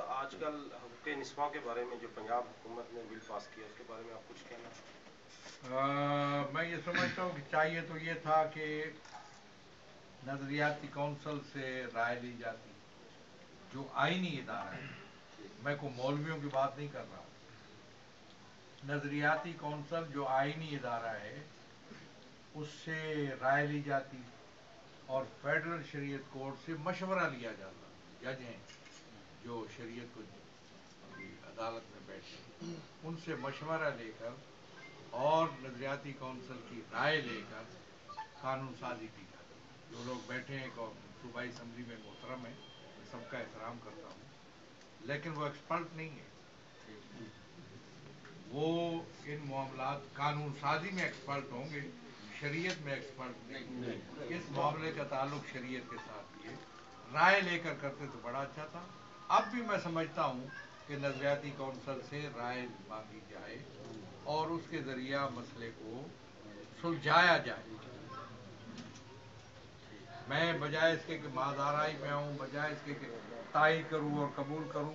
آج کل حقوق نسواں کے بارے میں جو پنجاب حکومت نے بل پاس کیا اس کے بارے میں آپ کچھ کہنا؟ میں یہ سمجھتا ہوں کہ چاہیے تو یہ تھا کہ نظریاتی کونسل سے رائے لی جاتی، جو آئینی ادارہ ہے، میں کو مولویوں کی بات نہیں کر رہا ہوں، نظریاتی کونسل جو آئینی ادارہ ہے اس سے رائے لی جاتی اور فیڈرل شریعت کورٹ سے مشورہ لیا جاتا، جج ہیں جو شریعت کو ابھی عدالت میں بیٹھے ان سے مشورہ لے کر اور نظریاتی کونسل کی رائے لے کر قانون سازی کی جاتی۔ جو لوگ بیٹھے ہیں صوبائی اسمبلی میں محترم ہیں، میں سب کا احترام کرتا ہوں، لیکن وہ ایکسپرٹ نہیں ہے، وہ ان معاملات قانون سازی میں ایکسپرٹ ہوں گے، شریعت میں ایکسپرٹ نہیں۔ اس معاملے کا تعلق شریعت کے ساتھ یہ رائے لے کر کرتے تو بڑا اچھا تھا۔ اب بھی میں سمجھتا ہوں کہ نظریاتی کونسل سے رائے مانگی جائے اور اس کے ذریعہ مسئلے کو سلجھایا جائے۔ میں بجائے اس کے کہ مادارائی میں آؤں، بجائے اس کے کہ تائید کروں اور قبول کروں،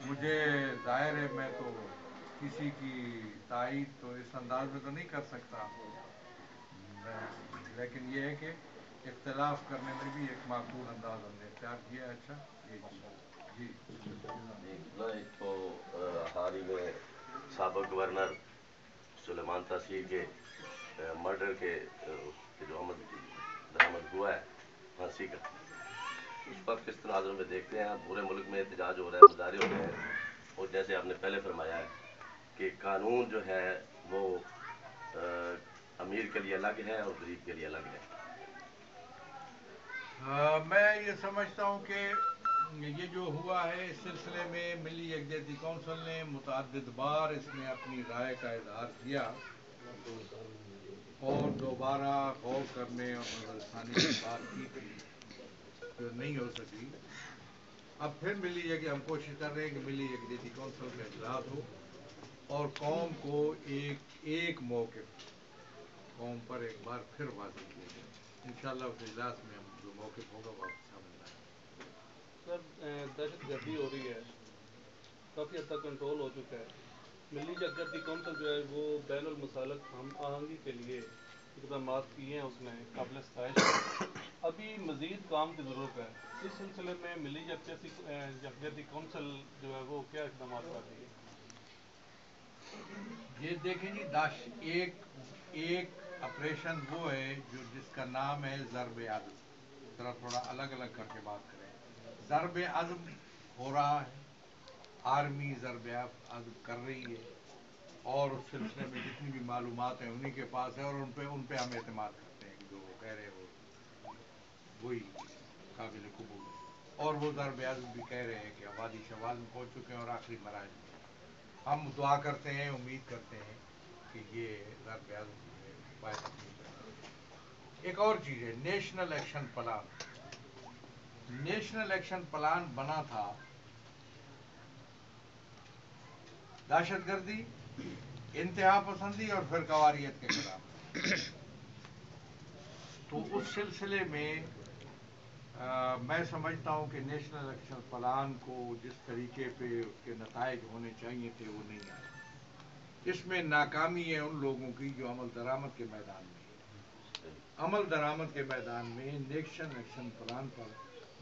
مجھے ظاہر ہے میں تو کسی کی تائید تو اس انداز میں تو نہیں کر سکتا، لیکن یہ ہے کہ اختلاف کرنے میں بھی ایک معقول انداز ہم نے اختیار کیا ہے۔ اچھا جی ایک تو حال ہی میں سابق گورنر سلیمان تحصیل کے مرڈر کے جو عمل درآمد ہوا ہے پھانسی کا، اس پر کس تناظر میں دیکھتے ہیں آپ؟ پورے ملک میں احتجاج ہو رہا ہے، مظاہرے ہو رہے ہیں، اور جیسے آپ نے پہلے فرمایا ہے کہ قانون جو ہے وہ امیر کے لیے الگ ہے اور غریب کے لیے الگ ہے۔ میں یہ سمجھتا ہوں کہ یہ جو ہوا ہے اس سلسلے میں ملی یکجہتی کونسل نے متعدد بار اس میں اپنی رائے کا اظہار کیا اور دوبارہ غور کرنے اور نظر ثانی کی بات کی تھی، جو نہیں ہو سکی۔ اب پھر ملی ہے کہ ہم کوشش کر رہے ہیں کہ ملی یکجہتی کونسل کا اجلاس ہو اور قوم کو ایک موقف قوم پر ایک بار پھر واضح کیا جائے۔ انشاءاللہ اس اجلاس میں ہم جو موقف ہوگا وہ آپ کے سامنے لائیں گے۔ سر، دہشت گردی ہو رہی ہے، کافی حد تک کنٹرول ہو چکا ہے، ملی یکجہتی کونسل جو ہے وہ بین المسالک ہم آہنگی کے لیے اقدامات کیے ہیں، اس میں قابل ستائش ہے، ابھی مزید کام کی ضرورت ہے۔ اس سلسلے میں ملی یکجہتی کونسل جو ہے وہ کیا اقدامات کر رہی ہے؟ یہ دیکھیں جی، ایک آپریشن وہ ہے جس کا نام ہے ضرب عزم۔ ذرا تھوڑا الگ الگ کر کے بات کریں۔ ضرب عزم ہو رہا ہے، آرمی ضرب عزم کر رہی ہے اور اس سلسلے میں جتنی بھی معلومات ہیں انہی کے پاس ہے، اور ان پہ ہم اعتماد کرتے ہیں کہ جو وہ کہہ رہے ہو وہی قابل قبول ہے، اور وہ ضرب عزم بھی کہہ رہے ہیں کہ آبادی شمال میں پہنچ چکے ہیں اور آخری مراحل میں۔ ہم دعا کرتے ہیں، امید کرتے ہیں کہ یہ ضرب عزم پائے تکمیل کریں۔ ایک اور چیز ہے national action plan. National action plan بنا تھا دہشت گردی، انتہا پسندی اور فرقہ واریت کے خلاف، تو اس سلسلے میں میں سمجھتا ہوں کہ نیشنل ایکشن پلان کو جس طریقے پہ اس کے نتائج ہونے چاہیے تھے وہ نہیں آئے۔ اس میں ناکامی ہے ان لوگوں کی جو عمل درآمد کے میدان میں ہے۔ عمل درآمد کے میدان میں نیشنل ایکشن پلان پر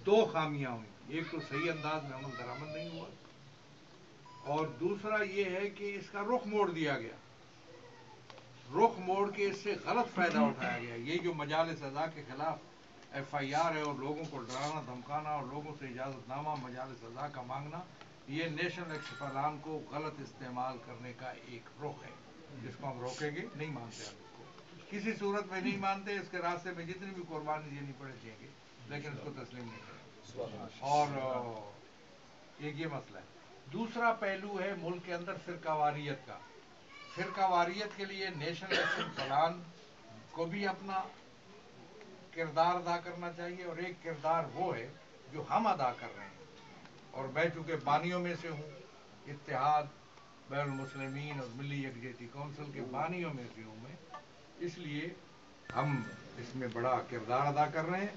دو خامیاں ہوئیں، ایک تو صحیح انداز میں عمل درآمد نہیں ہوا، اور دوسرا یہ ہے کہ اس کا رخ موڑ دیا گیا، رخ موڑ کے اس سے غلط فائدہ اٹھایا گیا۔ یہ جو مجالس اعضاء کے خلاف FIR ہے اور لوگوں کو ڈرانا دھمکانا اور لوگوں سے اجازت نامہ مجالس اعضاء کا مانگنا، یہ نیشنل ایکشن پلان کو غلط استعمال کرنے کا ایک رخ ہے، جس کو ہم روکیں گے نہیں مانتے، ہم اس کو کسی صورت میں نہیں مانتے، اس کے راستے میں جتنی بھی قربانی دینی پڑے دیں گے، لیکن اس کو تسلیم نہیں کریں گے۔ اور ایک یہ مسئلہ ہے۔ دوسرا پہلو ہے ملک کے اندر فرقہ واریت کا۔ فرقہ واریت کے لیے نیشنل ایکشن پلان کو بھی اپنا کردار ادا کرنا چاہیے، اور ایک کردار وہ ہے جو ہم ادا کر رہے ہیں، اور میں چونکہ بانیوں میں سے ہوں، اتحاد بین المسلمین اور ملی یکجہتی کونسل کے بانیوں میں سے ہوں میں، اس لیے ہم اس میں بڑا کردار ادا کر رہے ہیں،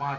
5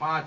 5